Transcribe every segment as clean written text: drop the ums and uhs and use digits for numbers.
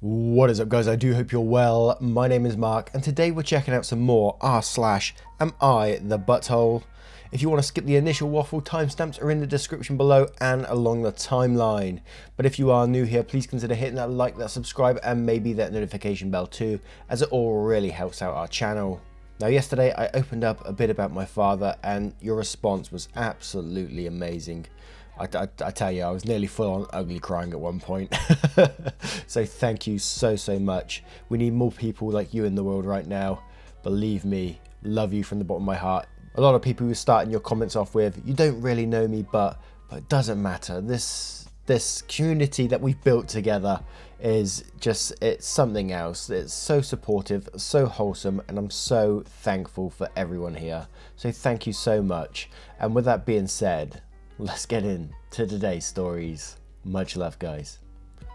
What is up, guys? I do hope you're well. My name is Mark and today we're checking out some more r/am I the butthole. If you want to skip the initial waffle, timestamps are in the description below and along the timeline. But if you are new here, please consider hitting that like, that subscribe and maybe that notification bell too, as it all really helps out our channel. Now yesterday I opened up a bit about my father and your response was absolutely amazing. I tell you, I was nearly full on ugly crying at one point. So thank you so much. We need more people like you in the world right now. Believe me, love you from the bottom of my heart. A lot of people who starting your comments off with, you don't really know me, but it doesn't matter. This community that we've built together is just, it's something else. It's so supportive, so wholesome, and I'm so thankful for everyone here. So thank you so much. And with that being said, let's get into today's stories. Much love, guys.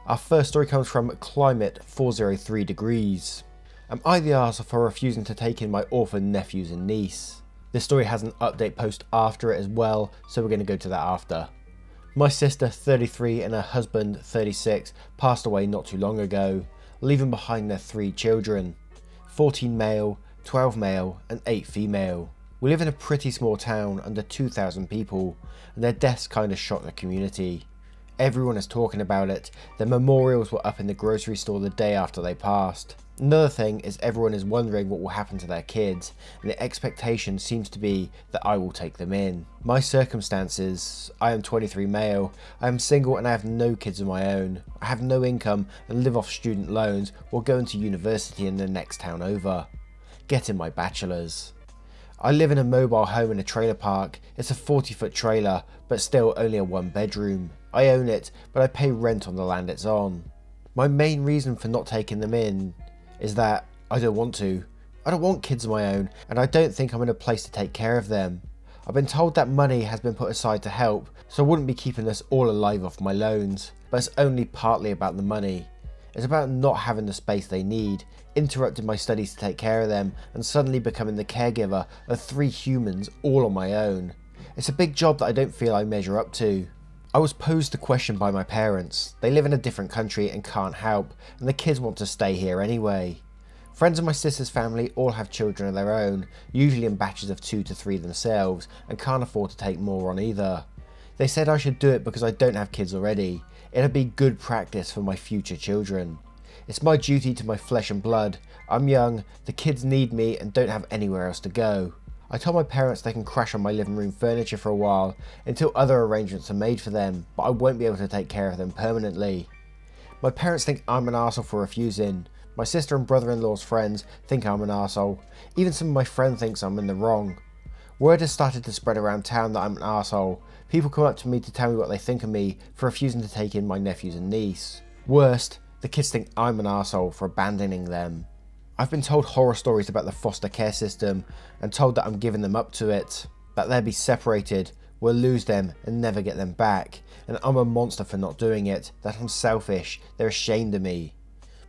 Our first story comes from Climate 403 Degrees. Am I the arsehole for refusing to take in my orphaned nephews and niece? This story has an update post after it as well, so we're going to go to that after. My sister, 33, and her husband, 36, passed away not too long ago, leaving behind their 3 children, 14 male, 12 male, and 8 female. We live in a pretty small town, under 2,000 people, and their deaths kind of shocked the community. Everyone is talking about it. Their memorials were up in the grocery store the day after they passed. Another thing is everyone is wondering what will happen to their kids, and the expectation seems to be that I will take them in. My circumstances: I am 23 male, I am single and I have no kids of my own. I have no income and live off student loans while going to university in the next town over, getting my bachelor's. I live in a mobile home in a trailer park. It's a 40-foot trailer, but still only a 1-bedroom. I own it, but I pay rent on the land it's on. My main reason for not taking them in is that I don't want to. I don't want kids of my own, and I don't think I'm in a place to take care of them. I've been told that money has been put aside to help, so I wouldn't be keeping us all alive off my loans. But it's only partly about the money. It's about not having the space they need, interrupting my studies to take care of them, and suddenly becoming the caregiver of 3 humans all on my own. It's a big job that I don't feel I measure up to. I was posed the question by my parents. They live in a different country and can't help, and the kids want to stay here anyway. Friends of my sister's family all have children of their own, usually in batches of 2 to 3 themselves, and can't afford to take more on either. They said I should do it because I don't have kids already. It'd be good practice for my future children. It's my duty to my flesh and blood. I'm young, the kids need me and don't have anywhere else to go. I told my parents they can crash on my living room furniture for a while until other arrangements are made for them, but I won't be able to take care of them permanently. My parents think I'm an arsehole for refusing. My sister and brother-in-law's friends think I'm an arsehole. Even some of my friends think I'm in the wrong. Word has started to spread around town that I'm an arsehole. People come up to me to tell me what they think of me for refusing to take in my nephews and niece. Worst, the kids think I'm an arsehole for abandoning them. I've been told horror stories about the foster care system and told that I'm giving them up to it, that they'll be separated, we'll lose them and never get them back, and I'm a monster for not doing it, that I'm selfish, they're ashamed of me.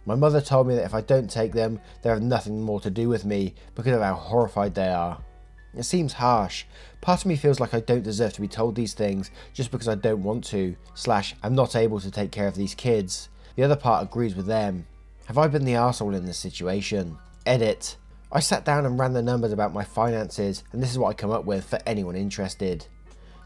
My mother told me that if I don't take them, they have nothing more to do with me because of how horrified they are. It seems harsh. Part of me feels like I don't deserve to be told these things just because I don't want to, / I'm not able to take care of these kids. The other part agrees with them. Have I been the arsehole in this situation? Edit. I sat down and ran the numbers about my finances, and this is what I come up with for anyone interested.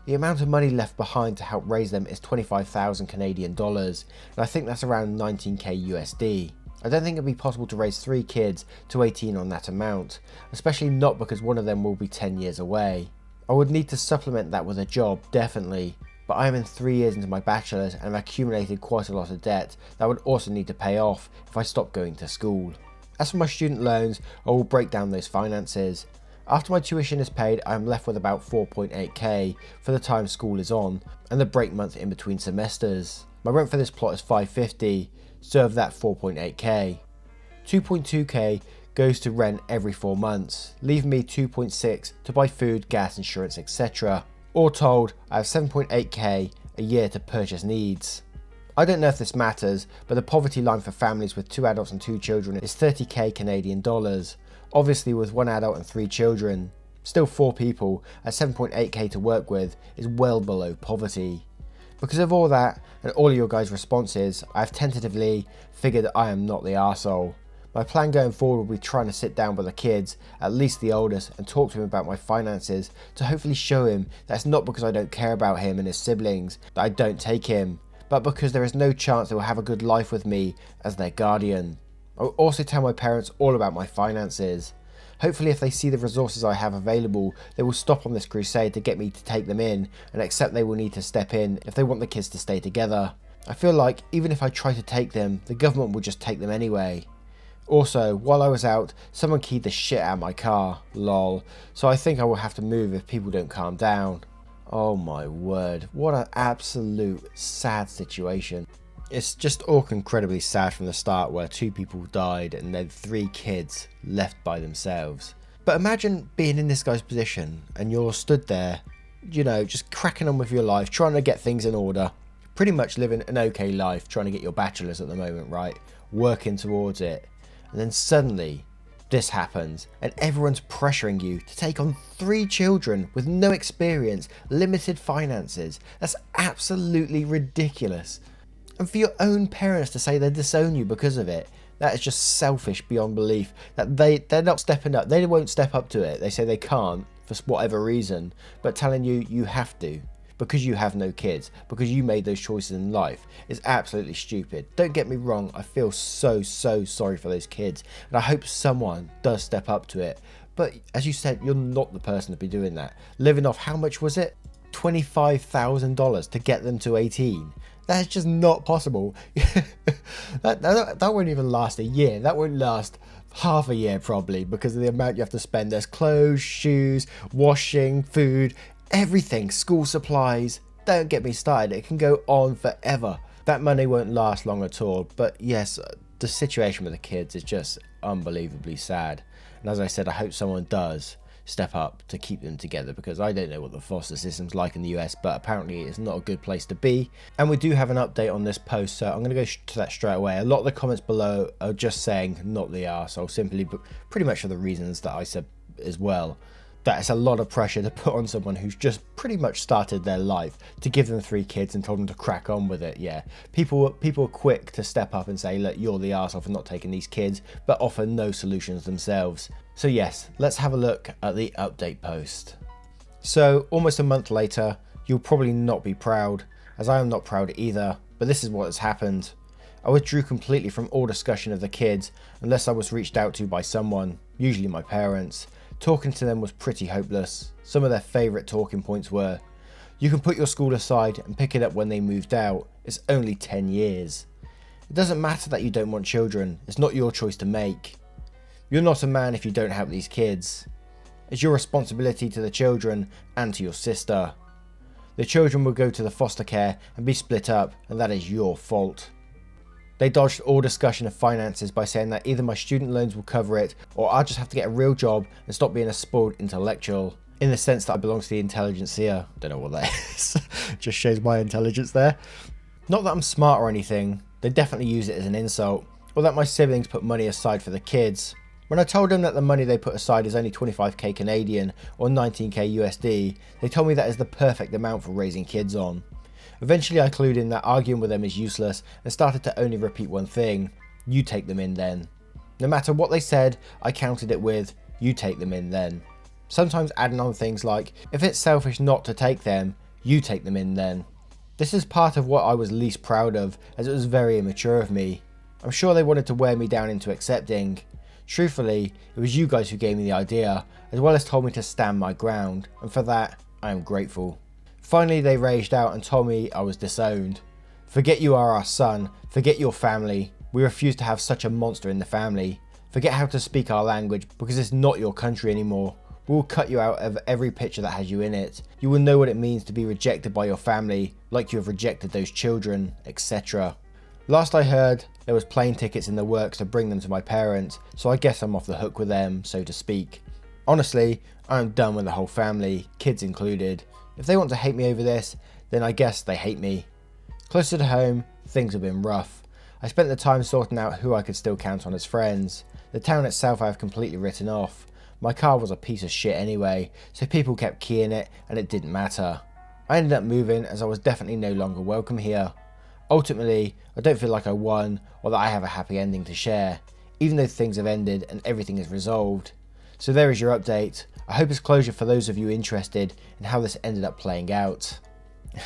The amount of money left behind to help raise them is 25,000 Canadian dollars, and I think that's around 19k USD. I don't think it'd be possible to raise 3 kids to 18 on that amount, especially not because one of them will be 10 years away. I would need to supplement that with a job, definitely, but I am in 3 years into my bachelor's and have accumulated quite a lot of debt that I would also need to pay off if I stopped going to school. As for my student loans, I will break down those finances. After my tuition is paid, I am left with about 4.8k for the time school is on and the break month in between semesters. My rent for this plot is $550, so of that 4.8k. 2.2k goes to rent every 4 months, leaving me 2.6 to buy food, gas, insurance, etc. All told, I have 7.8k a year to purchase needs. I don't know if this matters, but the poverty line for families with 2 adults and 2 children is 30k Canadian dollars. Obviously with 1 adult and 3 children. Still 4 people at 7.8k to work with is well below poverty. Because of all that and all of your guys' responses, I've tentatively figured that I am not the arsehole. My plan going forward will be trying to sit down with the kids, at least the oldest, and talk to him about my finances to hopefully show him that it's not because I don't care about him and his siblings that I don't take him, but because there is no chance they will have a good life with me as their guardian. I will also tell my parents all about my finances. Hopefully if they see the resources I have available, they will stop on this crusade to get me to take them in and accept they will need to step in if they want the kids to stay together. I feel like even if I try to take them, the government will just take them anyway. Also, while I was out, someone keyed the shit out of my car, lol, so I think I will have to move if people don't calm down. Oh my word, what an absolute sad situation. It's just all incredibly sad from the start, where 2 people died and then 3 kids left by themselves. But imagine being in this guy's position and you're stood there, you know, just cracking on with your life, trying to get things in order, pretty much living an okay life, trying to get your bachelor's at the moment, right? Working towards it. And then suddenly this happens and everyone's pressuring you to take on 3 children with no experience, limited finances. That's absolutely ridiculous. And for your own parents to say they disown you because of it, that is just selfish beyond belief. That they're not stepping up. They won't step up to it. They say they can't for whatever reason, but telling you you have to because you have no kids, because you made those choices in life is absolutely stupid. Don't get me wrong, I feel so sorry for those kids, and I hope someone does step up to it. But as you said, you're not the person to be doing that. Living off, how much was it? $25,000 to get them to 18. That's just not possible. that won't even last a year. That won't last half a year probably, because of the amount you have to spend. There's clothes, shoes, washing, food, everything, school supplies. Don't get me started. It can go on forever. That money won't last long at all. But yes, the situation with the kids is just unbelievably sad. And as I said, I hope someone does step up to keep them together, because I don't know what the foster system's like in the US, but apparently it's not a good place to be. And we do have an update on this post, so I'm going to go to that straight away. A lot of the comments below are just saying not the arsehole, simply, but pretty much for the reasons that I said as well. That it's a lot of pressure to put on someone who's just pretty much started their life, to give them 3 kids and told them to crack on with it. Yeah, people are quick to step up and say, look, you're the arsehole for not taking these kids, but offer no solutions themselves. So yes, let's have a look at the update post. So almost a month later, you'll probably not be proud, as I am not proud either, but this is what has happened. I withdrew completely from all discussion of the kids unless I was reached out to by someone, usually my parents. Talking to them was pretty hopeless. Some of their favourite talking points were, you can put your school aside and pick it up when they moved out. It's only 10 years. It doesn't matter that you don't want children. It's not your choice to make. You're not a man if you don't help these kids. It's your responsibility to the children and to your sister. The children will go to the foster care and be split up, and that is your fault. They dodged all discussion of finances by saying that either my student loans will cover it, or I'll just have to get a real job and stop being a spoiled intellectual. In the sense that I belong to the intelligentsia. Don't know what that is. Just shows my intelligence there. Not that I'm smart or anything. They definitely use it as an insult. Or that my siblings put money aside for the kids. When I told them that the money they put aside is only 25k Canadian or 19k USD, they told me that is the perfect amount for raising kids on. Eventually I clued in that arguing with them is useless and started to only repeat one thing: you take them in then. No matter what they said, I countered it with, you take them in then. Sometimes adding on things like, if it's selfish not to take them, you take them in then. This is part of what I was least proud of, as it was very immature of me. I'm sure they wanted to wear me down into accepting. Truthfully, it was you guys who gave me the idea, as well as told me to stand my ground, and for that, I am grateful. Finally, they raged out and told me I was disowned. Forget you are our son, forget your family. We refuse to have such a monster in the family. Forget how to speak our language, because it's not your country anymore. We will cut you out of every picture that has you in it. You will know what it means to be rejected by your family, like you have rejected those children, etc. Last I heard, there was plane tickets in the works to bring them to my parents, so I guess I'm off the hook with them, so to speak. Honestly, I'm done with the whole family, kids included. If they want to hate me over this, then I guess they hate me. Closer to home, things have been rough. I spent the time sorting out who I could still count on as friends. The town itself I have completely written off. My car was a piece of shit anyway, so people kept keying it and it didn't matter. I ended up moving as I was definitely no longer welcome here. Ultimately, I don't feel like I won or that I have a happy ending to share, even though things have ended and everything is resolved. So there is your update. I hope it's closure for those of you interested in how this ended up playing out.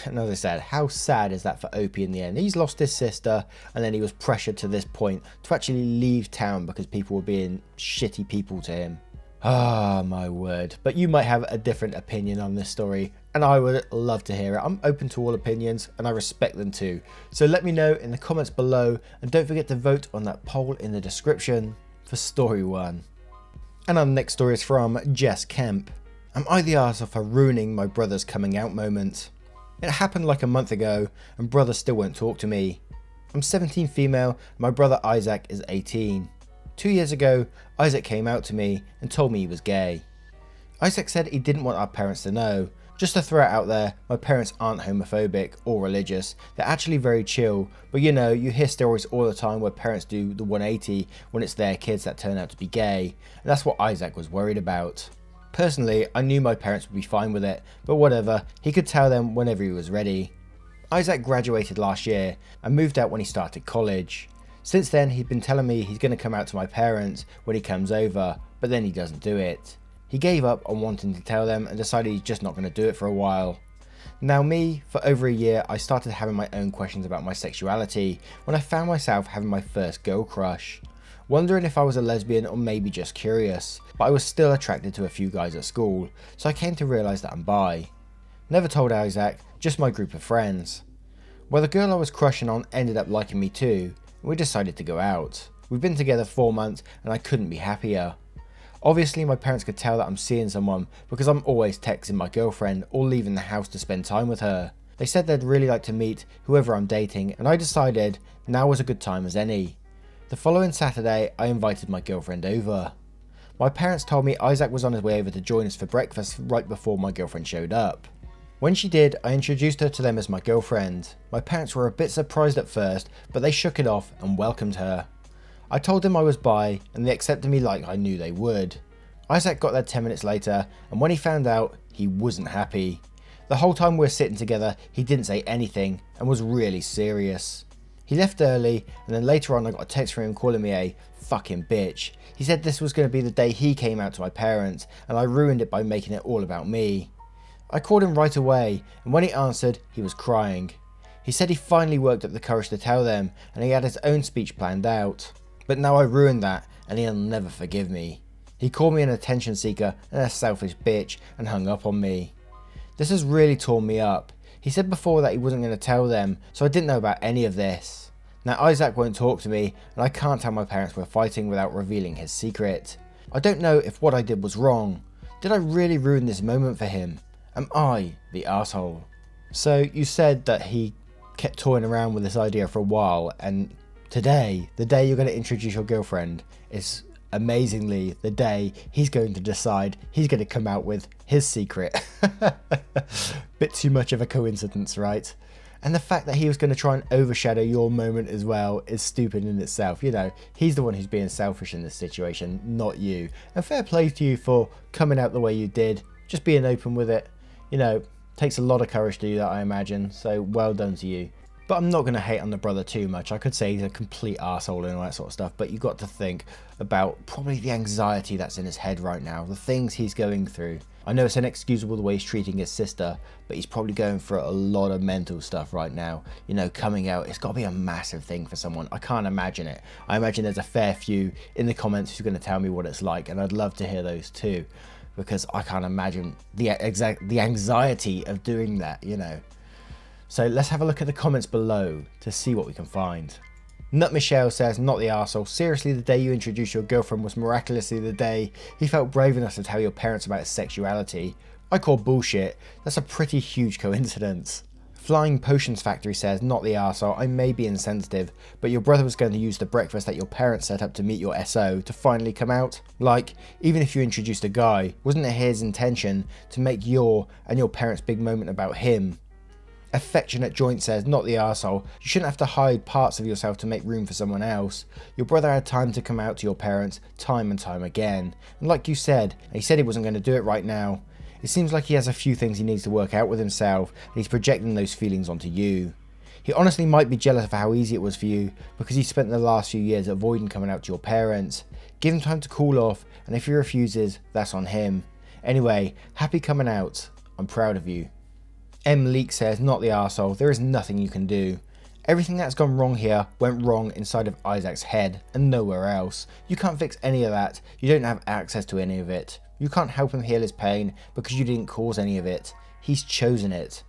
And as I said, how sad is that for Opie in the end? He's lost his sister and then he was pressured to this point to actually leave town because people were being shitty people to him. Ah, my word. But you might have a different opinion on this story and I would love to hear it. I'm open to all opinions and I respect them too. So let me know in the comments below and don't forget to vote on that poll in the description for story 1. And our next story is from Jess Kemp. Am I the arsehole for ruining my brother's coming out moment? It happened like a month ago and brother still won't talk to me. I'm 17 female and my brother Isaac is 18. 2 years ago, Isaac came out to me and told me he was gay. Isaac said he didn't want our parents to know. Just to throw it out there, my parents aren't homophobic or religious, they're actually very chill, but you know, you hear stories all the time where parents do the 180 when it's their kids that turn out to be gay, and that's what Isaac was worried about. Personally, I knew my parents would be fine with it, but whatever, he could tell them whenever he was ready. Isaac graduated last year and moved out when he started college. Since then, he'd been telling me he's going to come out to my parents when he comes over, but then he doesn't do it. He gave up on wanting to tell them and decided he's just not going to do it for a while. Now me, for over a year, I started having my own questions about my sexuality when I found myself having my first girl crush. Wondering if I was a lesbian or maybe just curious, but I was still attracted to a few guys at school, so I came to realise that I'm bi. Never told Isaac, just my group of friends. Well, the girl I was crushing on ended up liking me too, and we decided to go out. We've been together 4 months and I couldn't be happier. Obviously my parents could tell that I'm seeing someone because I'm always texting my girlfriend or leaving the house to spend time with her. They said they'd really like to meet whoever I'm dating and I decided now was a good time as any. The following Saturday I invited my girlfriend over. My parents told me Isaac was on his way over to join us for breakfast right before my girlfriend showed up. When she did, I introduced her to them as my girlfriend. My parents were a bit surprised at first, but they shook it off and welcomed her. I told them I was bi and they accepted me like I knew they would. Isaac got there 10 minutes later and when he found out, he wasn't happy. The whole time we were sitting together, he didn't say anything and was really serious. He left early and then later on I got a text from him calling me a fucking bitch. He said this was going to be the day he came out to my parents and I ruined it by making it all about me. I called him right away and when he answered, he was crying. He said he finally worked up the courage to tell them and he had his own speech planned out. But now I ruined that and he'll never forgive me. He called me an attention seeker and a selfish bitch and hung up on me. This has really torn me up. He said before that he wasn't going to tell them, so I didn't know about any of this. Now Isaac won't talk to me and I can't tell my parents we're fighting without revealing his secret. I don't know if what I did was wrong. Did I really ruin this moment for him? Am I the arsehole? So you said that he kept toying around with this idea for a while and today, the day you're going to introduce your girlfriend, is amazingly the day he's going to decide he's going to come out with his secret. Bit too much of a coincidence, right? And the fact that he was going to try and overshadow your moment as well is stupid in itself. You know, he's the one who's being selfish in this situation, not you. And fair play to you for coming out the way you did, just being open with it. You know, takes a lot of courage to do that, I imagine, so well done to you. But I'm not going to hate on the brother too much. I could say he's a complete arsehole and all that sort of stuff, but you've got to think about probably the anxiety that's in his head right now, the things he's going through. I know it's inexcusable the way he's treating his sister, but he's probably going through a lot of mental stuff right now. You know, coming out, it's got to be a massive thing for someone. I can't imagine it. I imagine there's a fair few in the comments who's going to tell me what it's like, and I'd love to hear those too, because I can't imagine the anxiety of doing that, you know. So let's have a look at the comments below to see what we can find. Nut Michelle says, not the arsehole. Seriously, the day you introduced your girlfriend was miraculously the day he felt brave enough to tell your parents about his sexuality. I call bullshit. That's a pretty huge coincidence. Flying Potions Factory says, not the arsehole. I may be insensitive, but your brother was going to use the breakfast that your parents set up to meet your SO to finally come out. Like, even if you introduced a guy, wasn't it his intention to make your and your parents' big moment about him? Affectionate Joint says, not the arsehole. You shouldn't have to hide parts of yourself to make room for someone else. Your brother had time to come out to your parents time and time again. And like you said, and he said he wasn't going to do it right now. It seems like he has a few things he needs to work out with himself, and he's projecting those feelings onto you. He honestly might be jealous of how easy it was for you because he spent the last few years avoiding coming out to your parents. Give him time to cool off, and if he refuses, that's on him. Anyway, happy coming out. I'm proud of you. M. Leek says, not the arsehole, there is nothing you can do. Everything that's gone wrong here went wrong inside of Isaac's head and nowhere else. You can't fix any of that. You don't have access to any of it. You can't help him heal his pain because you didn't cause any of it. He's chosen it.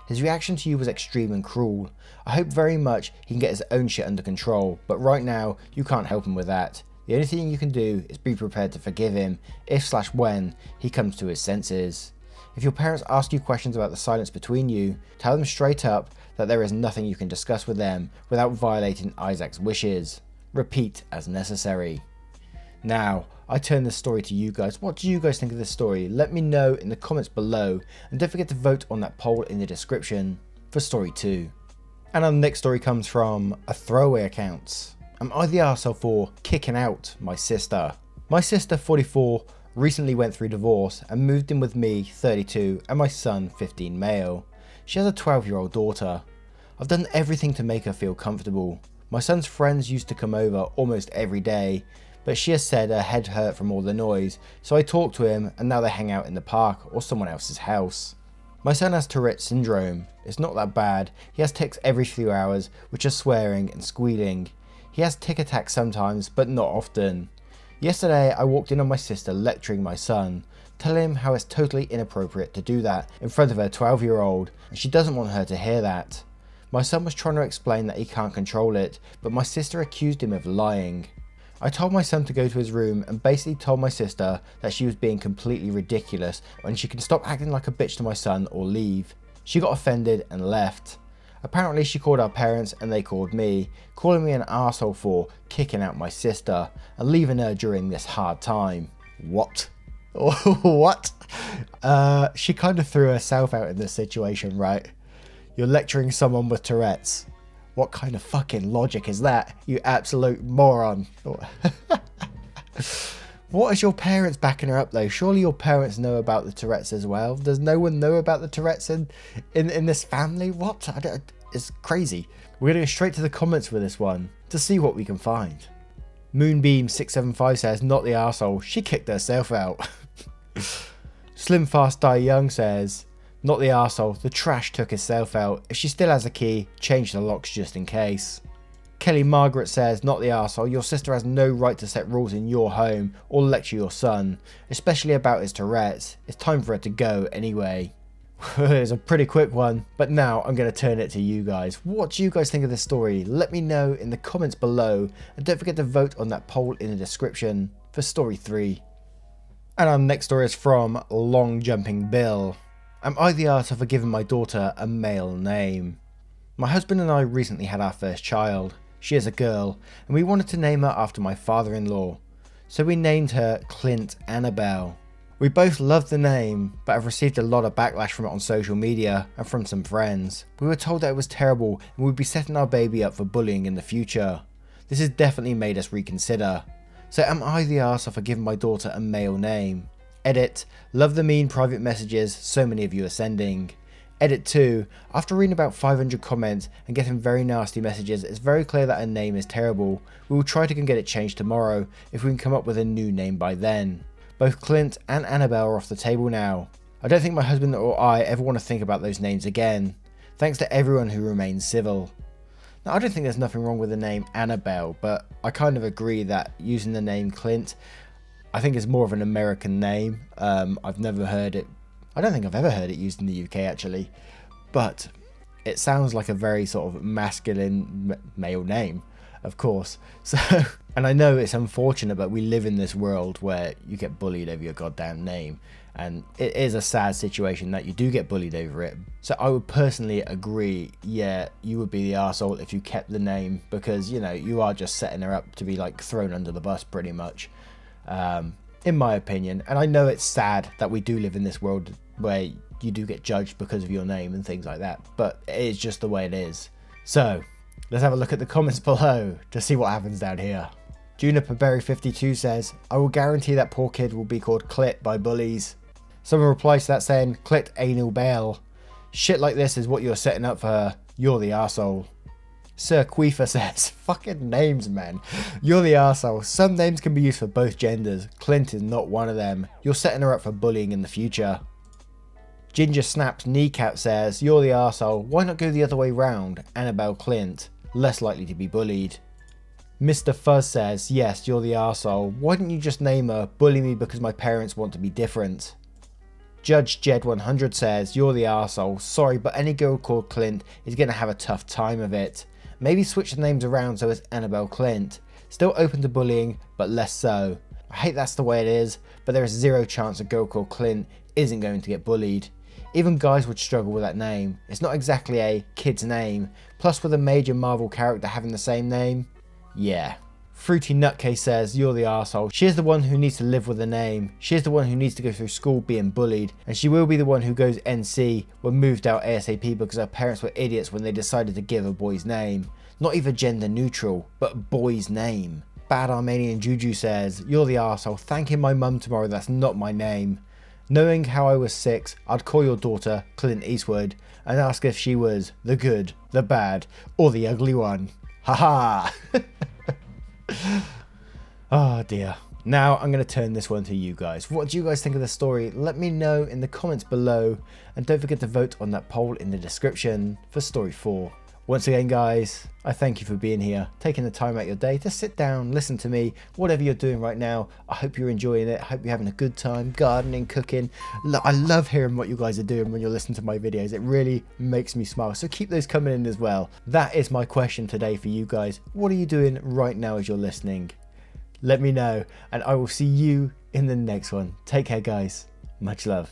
His reaction to you was extreme and cruel. I hope very much he can get his own shit under control, but right now you can't help him with that. The only thing you can do is be prepared to forgive him if/when he comes to his senses. If your parents ask you questions about the silence between you, tell them straight up that there is nothing you can discuss with them without violating Isaac's wishes. Repeat as necessary. Now, I turn this story to you guys. What do you guys think of this story? Let me know in the comments below, and don't forget to vote on that poll in the description for story 2. And our next story comes from a throwaway account. Am I the arsehole for kicking out my sister? My sister, 44, recently went through divorce and moved in with me, 32, and my son, 15 male. She has a 12-year-old daughter. I've done everything to make her feel comfortable. My son's friends used to come over almost every day, but she has said her head hurt from all the noise, so I talked to him and now they hang out in the park or someone else's house. My son has Tourette's syndrome. It's not that bad. He has tics every few hours, which are swearing and squealing. He has tic attacks sometimes, but not often. Yesterday, I walked in on my sister lecturing my son, telling him how it's totally inappropriate to do that in front of her 12-year-old, and she doesn't want her to hear that. My son was trying to explain that he can't control it, but my sister accused him of lying. I told my son to go to his room and basically told my sister that she was being completely ridiculous and she can stop acting like a bitch to my son or leave. She got offended and left. Apparently she called our parents and they called me, calling me an arsehole for kicking out my sister and leaving her during this hard time. What? What? She kind of threw herself out in this situation, right? You're lecturing someone with Tourette's. What kind of fucking logic is that, you absolute moron? What is your parents backing her up though? Surely your parents know about the Tourette's as well. Does no one know about the Tourette's in this family? What? It's crazy. We're going to go straight to the comments with this one to see what we can find. Moonbeam675 says, not the arsehole, she kicked herself out. Slim Fast Die Young says, not the arsehole, the trash took herself out. If she still has a key, change the locks just in case. Kelly Margaret says, not the arsehole, your sister has no right to set rules in your home or lecture your son, especially about his Tourette's. It's time for her to go anyway. It's a pretty quick one, but now I'm going to turn it to you guys. What do you guys think of this story? Let me know in the comments below, and don't forget to vote on that poll in the description for story 3. And our next story is from Long Jumping Bill. Am I the arsehole for giving my daughter a male name? My husband and I recently had our first child. She is a girl, and we wanted to name her after my father-in-law. So we named her Clint Annabelle. We both loved the name, but have received a lot of backlash from it on social media and from some friends. We were told that it was terrible and we'd be setting our baby up for bullying in the future. This has definitely made us reconsider. So am I the arsehole for giving my daughter a male name? Edit, love the mean private messages so many of you are sending. Edit 2, after reading about 500 comments and getting very nasty messages, it's very clear that her name is terrible. We will try to get it changed tomorrow if we can come up with a new name by then. Both Clint and Annabelle are off the table now. I don't think my husband or I ever want to think about those names again. Thanks to everyone who remains civil. Now I don't think there's nothing wrong with the name Annabelle, but I kind of agree that using the name Clint, I think it's more of an American name. I've never heard it. I don't think I've ever heard it used in the UK actually, but it sounds like a very sort of masculine male name, of course. So, and I know it's unfortunate, but we live in this world where you get bullied over your goddamn name, and it is a sad situation that you do get bullied over it. So I would personally agree, yeah, you would be the arsehole if you kept the name, because, you know, you are just setting her up to be like thrown under the bus pretty much, in my opinion. And I know it's sad that we do live in this world where you do get judged because of your name and things like that, but it is just the way it is. So let's have a look at the comments below to see what happens down here. Juniper Berry 52 says, I will guarantee that poor kid will be called Clit by bullies. Someone replies to that saying, clicked anal bail. Shit like this is what you're setting up for her. You're the arsehole. Sir Queefer says, fucking names, man. You're the arsehole. Some names can be used for both genders. Clint is not one of them. You're setting her up for bullying in the future. Ginger Snaps Kneecap says, you're the arsehole. Why not go the other way round? Annabelle Clint. Less likely to be bullied. Mr. Fuzz says, yes, you're the arsehole. Why didn't you just name her, bully me because my parents want to be different? Judge Jed 100 says, you're the arsehole. Sorry, but any girl called Clint is going to have a tough time of it. Maybe switch the names around so it's Annabelle Clint. Still open to bullying, but less so. I hate that's the way it is, but there is zero chance a girl called Clint isn't going to get bullied. Even guys would struggle with that name. It's not exactly a kid's name. Plus with a major Marvel character having the same name. Yeah. Fruity Nutcase says, you're the arsehole. She is the one who needs to live with the name. She is the one who needs to go through school being bullied. And she will be the one who goes NC when moved out ASAP because her parents were idiots when they decided to give a boy's name. Not even gender neutral, but boy's name. Bad Armenian Juju says, you're the arsehole. Thanking my mum tomorrow, that's not my name. Knowing how I was 6, I'd call your daughter Clint Eastwood and ask if she was the good, the bad, or the ugly one. Haha! Oh dear. Now I'm going to turn this one to you guys. What do you guys think of the story? Let me know in the comments below, and don't forget to vote on that poll in the description for story 4. Once again guys, I thank you for being here, taking the time out your day to sit down, listen to me, whatever you're doing right now. I hope you're enjoying it. I hope you're having a good time, gardening, cooking. I love hearing what you guys are doing when you're listening to my videos. It really makes me smile, so keep those coming in as well. That is my question today for you guys. What are you doing right now as you're listening? Let me know, and I will see you in the next one. Take care guys, much love.